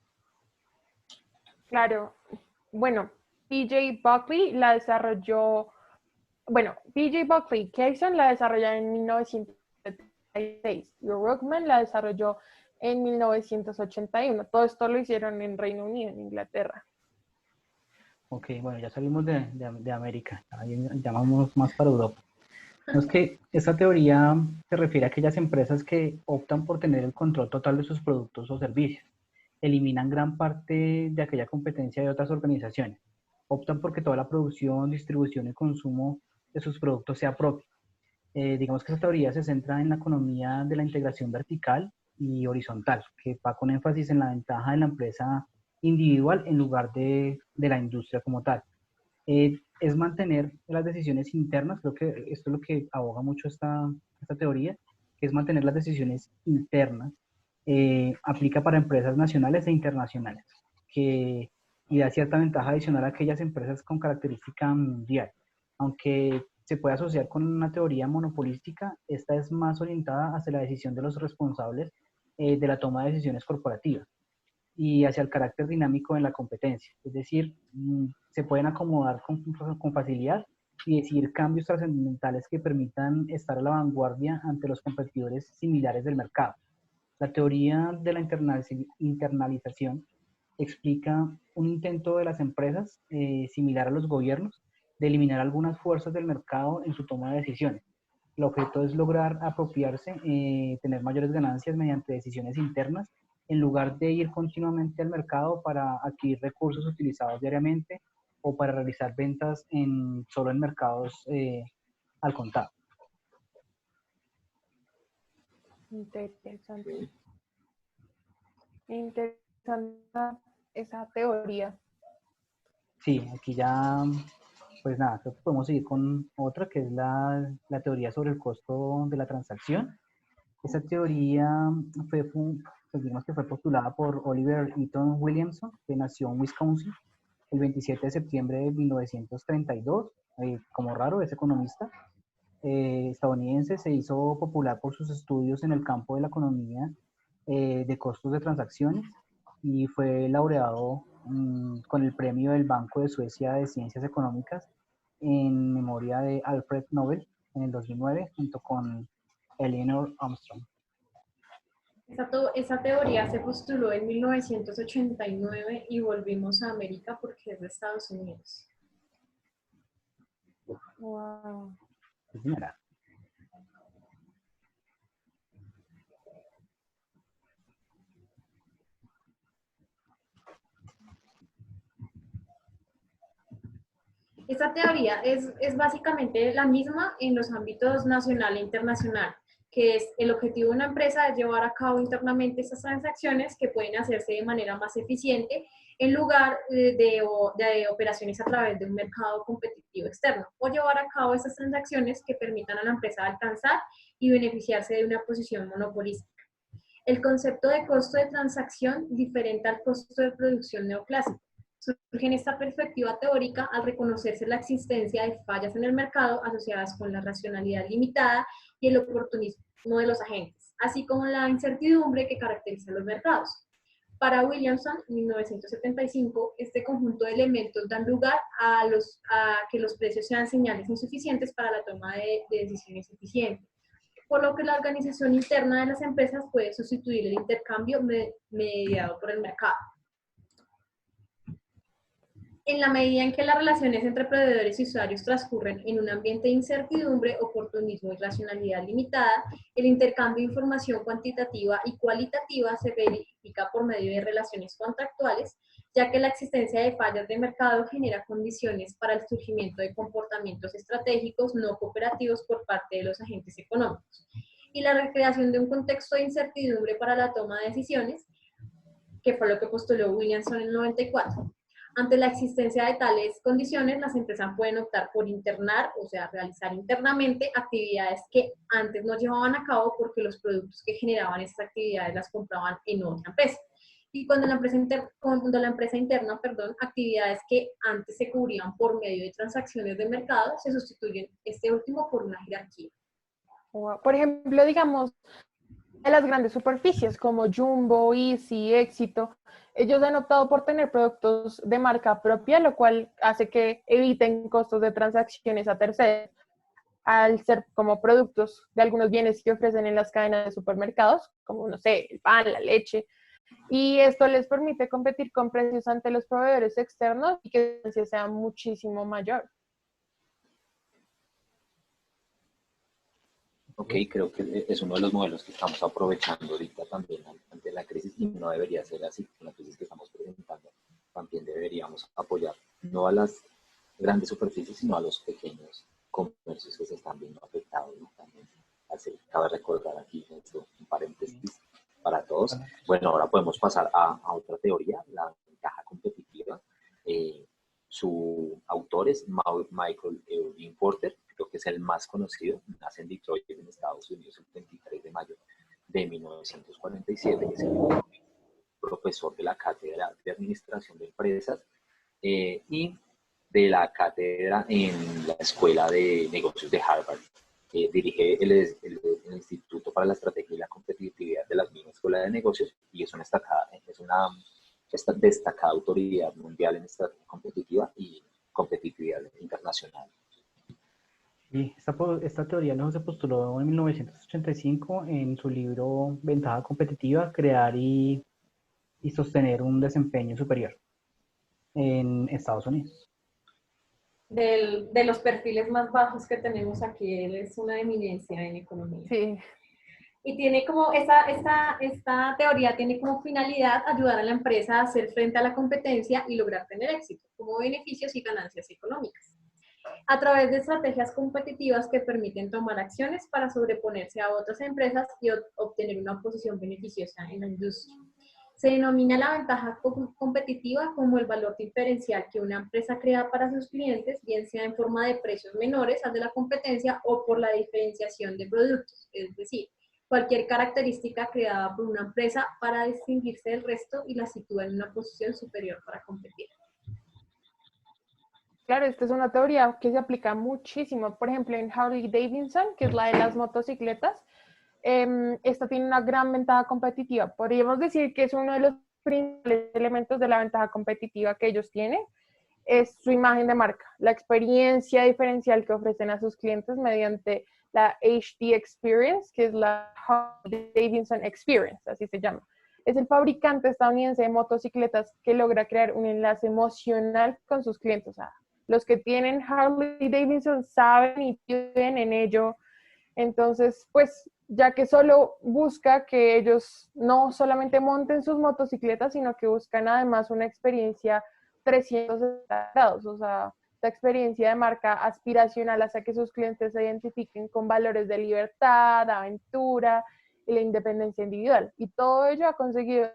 Claro, bueno, PJ Buckley la desarrolló, bueno, PJ Buckley Casson la desarrolló en 1976 y Ruckman la desarrolló en 1981. Todo esto lo hicieron en Reino Unido, en Inglaterra. Ok, bueno, ya salimos de América, ya vamos más para Europa. No, es que esta teoría se refiere a aquellas empresas que optan por tener el control total de sus productos o servicios, eliminan gran parte de aquella competencia de otras organizaciones, optan porque toda la producción, distribución y consumo de sus productos sea propio. Digamos que esta teoría se centra en la economía de la integración vertical y horizontal, que va con énfasis en la ventaja de la empresa individual en lugar de la industria como tal. Es mantener las decisiones internas, creo que esto es lo que aboga mucho esta teoría, que es mantener las decisiones internas, aplica para empresas nacionales e internacionales, que, y da cierta ventaja adicional a aquellas empresas con característica mundial. Aunque se puede asociar con una teoría monopolística, esta es más orientada hacia la decisión de los responsables de la toma de decisiones corporativas y hacia el carácter dinámico en la competencia. Es decir, se pueden acomodar con facilidad y decidir cambios trascendentales que permitan estar a la vanguardia ante los competidores similares del mercado. La teoría de la internalización explica un intento de las empresas, similar a los gobiernos, de eliminar algunas fuerzas del mercado en su toma de decisiones. El objeto es lograr apropiarse, tener mayores ganancias mediante decisiones internas, en lugar de ir continuamente al mercado para adquirir recursos utilizados diariamente o para realizar ventas solo en mercados al contado. Interesante. Interesante esa teoría. Sí, aquí ya, pues nada, creo que podemos seguir con otra que es la teoría sobre el costo de la transacción. Esa teoría pues digamos que fue postulada por Oliver Eaton Williamson, que nació en Wisconsin el 27 de septiembre de 1932. Como raro, es economista estadounidense, se hizo popular por sus estudios en el campo de la economía de costos de transacciones y fue laureado con el premio del Banco de Suecia de Ciencias Económicas en memoria de Alfred Nobel en el 2009 junto con Eleanor Armstrong. Esa teoría se postuló en 1989 y volvimos a América porque es de Estados Unidos. Wow. Mira. Esta teoría es básicamente la misma en los ámbitos nacional e internacional, que es el objetivo de una empresa es llevar a cabo internamente estas transacciones que pueden hacerse de manera más eficiente en lugar de operaciones a través de un mercado competitivo externo, o llevar a cabo estas transacciones que permitan a la empresa alcanzar y beneficiarse de una posición monopolística. El concepto de costo de transacción diferente al costo de producción neoclásico. Surge en esta perspectiva teórica al reconocerse la existencia de fallas en el mercado asociadas con la racionalidad limitada y el oportunismo de los agentes, así como la incertidumbre que caracteriza los mercados. Para Williamson, en 1975, este conjunto de elementos dan lugar a que los precios sean señales insuficientes para la toma de decisiones eficientes, por lo que la organización interna de las empresas puede sustituir el intercambio mediado por el mercado. En la medida en que las relaciones entre proveedores y usuarios transcurren en un ambiente de incertidumbre, oportunismo y racionalidad limitada, el intercambio de información cuantitativa y cualitativa se verifica por medio de relaciones contractuales, ya que la existencia de fallas de mercado genera condiciones para el surgimiento de comportamientos estratégicos no cooperativos por parte de los agentes económicos. Y la recreación de un contexto de incertidumbre para la toma de decisiones, que fue lo que postuló Williamson en el 94. Ante la existencia de tales condiciones, las empresas pueden optar por internar, o sea, realizar internamente actividades que antes no llevaban a cabo porque los productos que generaban estas actividades las compraban en otra empresa. Y cuando la empresa interna, actividades que antes se cubrían por medio de transacciones de mercado, se sustituyen este último por una jerarquía. Por ejemplo, digamos, de las grandes superficies como Jumbo, Easy, Éxito, ellos han optado por tener productos de marca propia, lo cual hace que eviten costos de transacciones a terceros, al ser como productos de algunos bienes que ofrecen en las cadenas de supermercados, como, no sé, el pan, la leche, y esto les permite competir con precios ante los proveedores externos y que la ganancia sea muchísimo mayor. Ok, creo que es uno de los modelos que estamos aprovechando ahorita también ante la crisis y no debería ser así. Con la crisis que estamos presentando, también deberíamos apoyar no a las grandes superficies, sino a los pequeños comercios que se están viendo afectados, ¿no? También así, cabe recordar aquí esto, un paréntesis para todos. Bueno, ahora podemos pasar a otra teoría, la ventaja competitiva. Su autor es Michael Irving Porter, creo que es el más conocido, nace en Detroit, en Estados Unidos, el 23 de mayo de 1947, es el profesor de la Cátedra de Administración de Empresas y de la cátedra en la Escuela de Negocios de Harvard. Dirige el Instituto para la Estrategia y la Competitividad de la misma Escuela de Negocios y es una destacada autoridad mundial en estrategia competitiva y competitividad internacional. Y esta teoría no se postuló en 1985 en su libro Ventaja competitiva, crear y sostener un desempeño superior en Estados Unidos. De los perfiles más bajos que tenemos aquí, él es una eminencia en economía. Sí. Y tiene como, esta teoría tiene como finalidad ayudar a la empresa a hacer frente a la competencia y lograr tener éxito, como beneficios y ganancias económicas, a través de estrategias competitivas que permiten tomar acciones para sobreponerse a otras empresas y obtener una posición beneficiosa en la industria. Se denomina la ventaja competitiva como el valor diferencial que una empresa crea para sus clientes, bien sea en forma de precios menores al de la competencia o por la diferenciación de productos, es decir, cualquier característica creada por una empresa para distinguirse del resto y la sitúa en una posición superior para competir. Claro, esta es una teoría que se aplica muchísimo. Por ejemplo, en Harley Davidson, que es la de las motocicletas, esta tiene una gran ventaja competitiva. Podríamos decir que es uno de los principales elementos de la ventaja competitiva que ellos tienen, es su imagen de marca, la experiencia diferencial que ofrecen a sus clientes mediante la HD Experience, que es la Harley Davidson Experience, así se llama. Es el fabricante estadounidense de motocicletas que logra crear un enlace emocional con sus clientes. O sea, los que tienen Harley Davidson saben y viven en ello. Entonces, pues, ya que solo busca que ellos no solamente monten sus motocicletas, sino que buscan además una experiencia 360 grados. O sea, esta experiencia de marca aspiracional hace que sus clientes se identifiquen con valores de libertad, aventura y la independencia individual. Y todo ello ha conseguido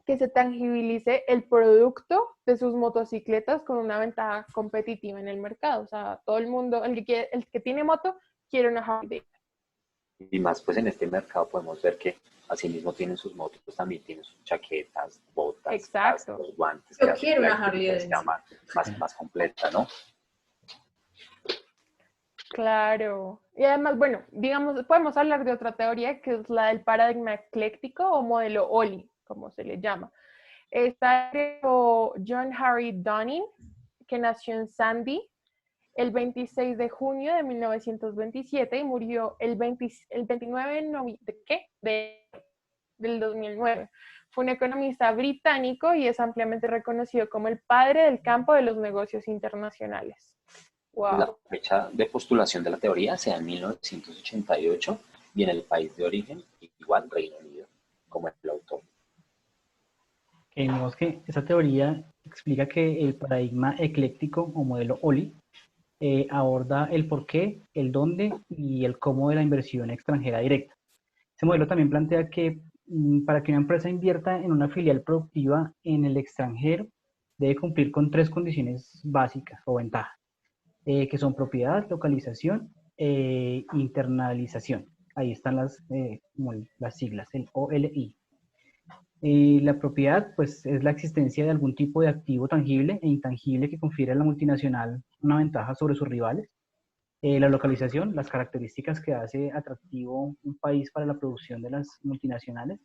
que se tangibilice el producto de sus motocicletas con una ventaja competitiva en el mercado. O sea, todo el mundo, el que tiene moto, quiere una Harley Davidson. Y más pues en este mercado podemos ver que asimismo tienen sus motos, pues también tienen sus chaquetas, botas, Exacto. cascos, guantes. Yo Que quiero la una Harley experiencia Davidson. más completa, ¿no? Claro. Y además, bueno, digamos, podemos hablar de otra teoría que es la del paradigma ecléctico o modelo OLI, como se le llama. Esta creó John Harry Dunning, que nació en Sandy el 26 de junio de 1927 y murió el 29 del 2009. Fue un economista británico y es ampliamente reconocido como el padre del campo de los negocios internacionales. Wow. La fecha de postulación de la teoría sea en 1988 y en el país de origen, igual Reino Unido, como el autor. Digamos que esa teoría explica que el paradigma ecléctico o modelo OLI aborda el por qué, el dónde y el cómo de la inversión extranjera directa. Ese modelo también plantea que para que una empresa invierta en una filial productiva en el extranjero, debe cumplir con 3 condiciones básicas o ventajas, que son propiedad, localización e internalización. Ahí están las siglas, el OLI. La propiedad, pues, es la existencia de algún tipo de activo tangible e intangible que confiere a la multinacional una ventaja sobre sus rivales. La localización, las características que hace atractivo un país para la producción de las multinacionales.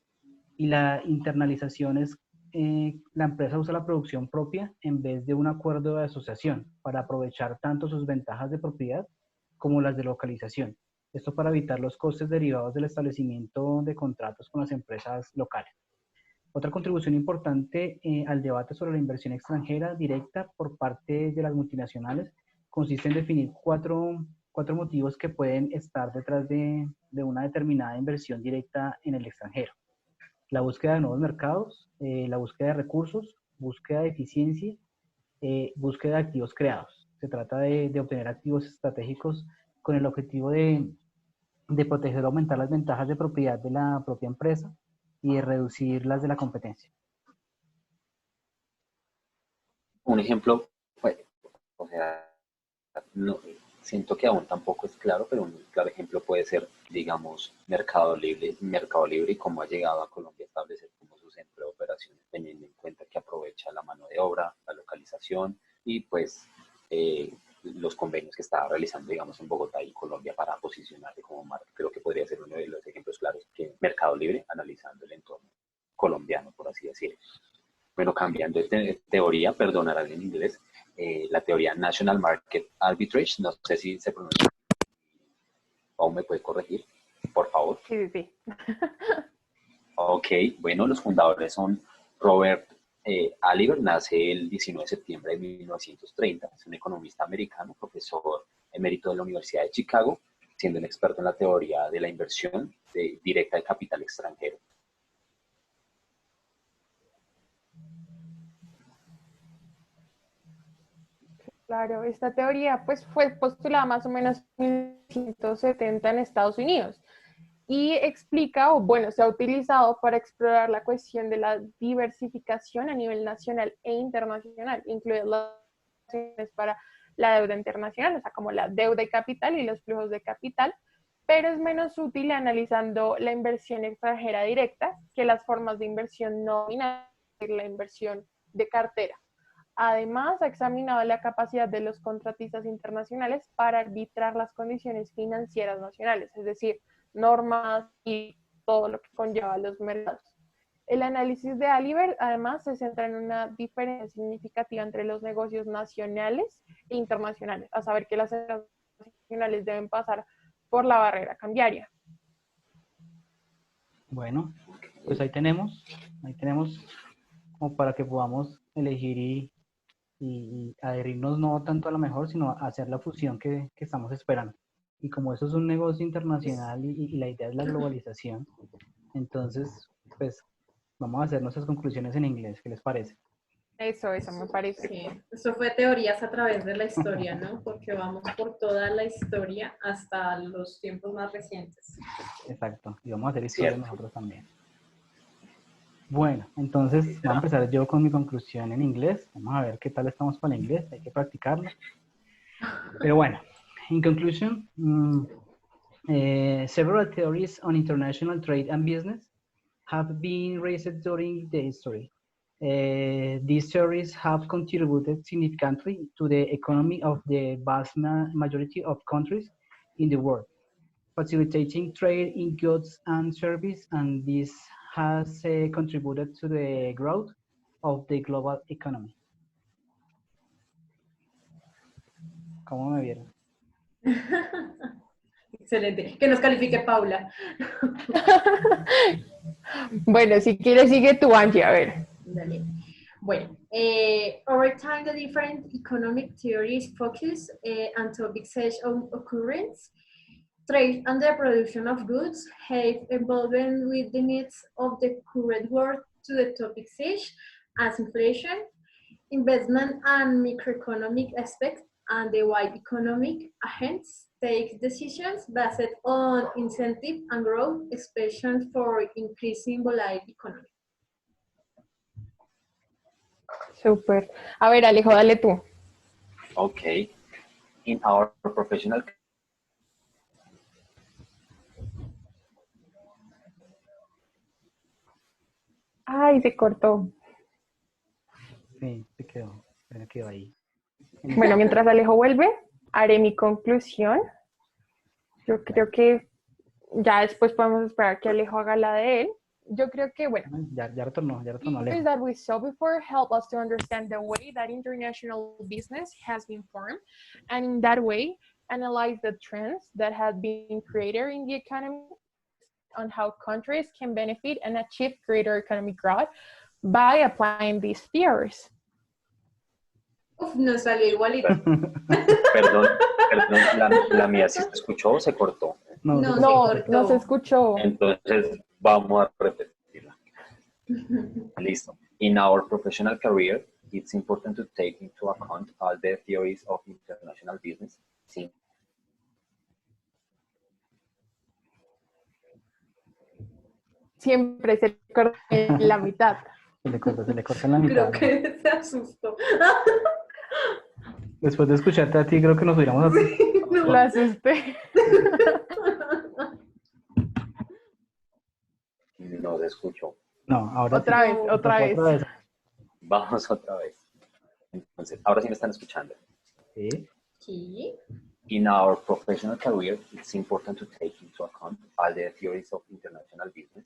Y la internalización es la empresa usa la producción propia en vez de un acuerdo de asociación para aprovechar tanto sus ventajas de propiedad como las de localización. Esto para evitar los costes derivados del establecimiento de contratos con las empresas locales. Otra contribución importante al debate sobre la inversión extranjera directa por parte de las multinacionales consiste en definir cuatro motivos que pueden estar detrás de una determinada inversión directa en el extranjero. La búsqueda de nuevos mercados, la búsqueda de recursos, búsqueda de eficiencia, búsqueda de activos creados. Se trata de obtener activos estratégicos con el objetivo de proteger o aumentar las ventajas de propiedad de la propia empresa y de reducir las de la competencia. Un ejemplo, pues, o sea, no, siento que aún tampoco es claro, pero un claro ejemplo puede ser, digamos, Mercado Libre y cómo ha llegado a Colombia a establecer como su centro de operaciones, teniendo en cuenta que aprovecha la mano de obra, la localización y pues los convenios que está realizando, digamos, en Bogotá y Colombia para posicionarse como marca. Creo que podría ser uno de los ejemplos claros que Mercado Libre, analizando el entorno colombiano, por así decirlo. Bueno, cambiando de teoría, perdonarán en inglés, la teoría National Market Arbitrage, no sé si se pronuncia, o me puede corregir, por favor. Sí. Ok, bueno, los fundadores son Robert Aliber, nace el 19 de septiembre de 1930, es un economista americano, profesor emérito de la Universidad de Chicago, siendo un experto en la teoría de la inversión directa de capital extranjero. Claro, esta teoría pues fue postulada más o menos en 1970 en Estados Unidos y explica, o bueno, se ha utilizado para explorar la cuestión de la diversificación a nivel nacional e internacional, incluidas las opciones para la deuda internacional, o sea, como la deuda y capital y los flujos de capital, pero es menos útil analizando la inversión extranjera directa que las formas de inversión no binaria, la inversión de cartera. Además, ha examinado la capacidad de los contratistas internacionales para arbitrar las condiciones financieras nacionales, es decir, normas y todo lo que conlleva los mercados. El análisis de Aliber, además, se centra en una diferencia significativa entre los negocios nacionales e internacionales, a saber que las empresas nacionales deben pasar por la barrera cambiaria. Bueno, pues ahí tenemos como para que podamos elegir y adherirnos no tanto a lo mejor, sino a hacer la fusión que estamos esperando. Y como eso es un negocio internacional y la idea es la globalización, entonces, pues vamos a hacer nuestras conclusiones en inglés. ¿Qué les parece? Eso me parece. Sí, eso fue teorías a través de la historia, ¿no? Porque vamos por toda la historia hasta los tiempos más recientes. Exacto. Y vamos a hacer historia Cierto. nosotros también. Bueno, entonces voy a empezar yo con mi conclusión en inglés. Vamos a ver qué tal estamos con el inglés. Hay que practicarlo. Pero bueno, in conclusion, several theories on international trade and business have been raised during the history. These theories have contributed significantly to the economy of the vast majority of countries in the world, facilitating trade in goods and services, and this has contributed to the growth of the global economy. ¿Cómo me vieron? Excelente. Que nos califique Paula. Bueno, si quieres sigue tú, Angie, a ver. Dale. Bueno, over time, the different economic theories focus on topics such as occurrence, trade, and the production of goods have evolved with the needs of the current world to the topics such as inflation, investment, and microeconomic aspects, and the wide economic agents take decisions based on incentive and growth, especially for increasing volatile economy. Súper. A ver, Alejo, dale tú. Okay. In our professional Ay, se cortó. Sí, se quedó ahí. Bueno, mientras Alejo vuelve, haré mi conclusión. Yo creo que ya después podemos esperar que Alejo haga la de él. Yo creo que, bueno, Ya retornó theories Alejo. that we saw before help us to understand the way that international business has been formed, and in that way, analyze the trends that have been created in the economy on how countries can benefit and achieve greater economic growth by applying these theories. Uf, nos salió igualito. Perdón, la mía sí se escuchó o se cortó. No se escuchó. Entonces, vamos a repetirla. Listo. In our professional career, it's important to take into account all the theories of international business. Sí. Siempre se corta en la mitad. Se le corta en la mitad. Creo que se asustó. Después de escucharte a ti, creo que nos hubiéramos asustado. Lo asusté. No se escuchó. No, ahora Otra sí. vez, otra vez. Vamos otra vez. Entonces, ahora sí me están escuchando. Sí. Sí. In our professional career, it's important to take into account all the theories of international business,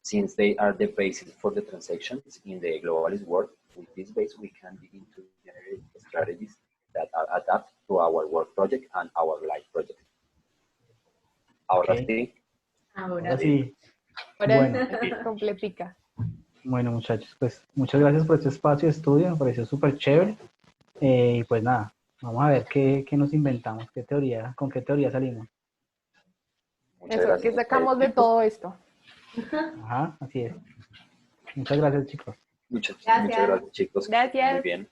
since they are the basis for the transactions in the globalist world. With this base, we can begin to generate strategies that are adapted to our work project and our life project. Ahora Okay. sí. Ahora sí. Ahora Bueno. es completica. Bueno, muchachos, pues muchas gracias por este espacio de estudio, me pareció súper chévere. Y pues nada, vamos a ver qué nos inventamos, con qué teoría salimos. Muchas Eso, gracias ¿qué sacamos de chicos. todo esto? Ajá, así es. Muchas gracias, chicos. Muchas Gracias. gracias, chicos. Gracias. Muy bien.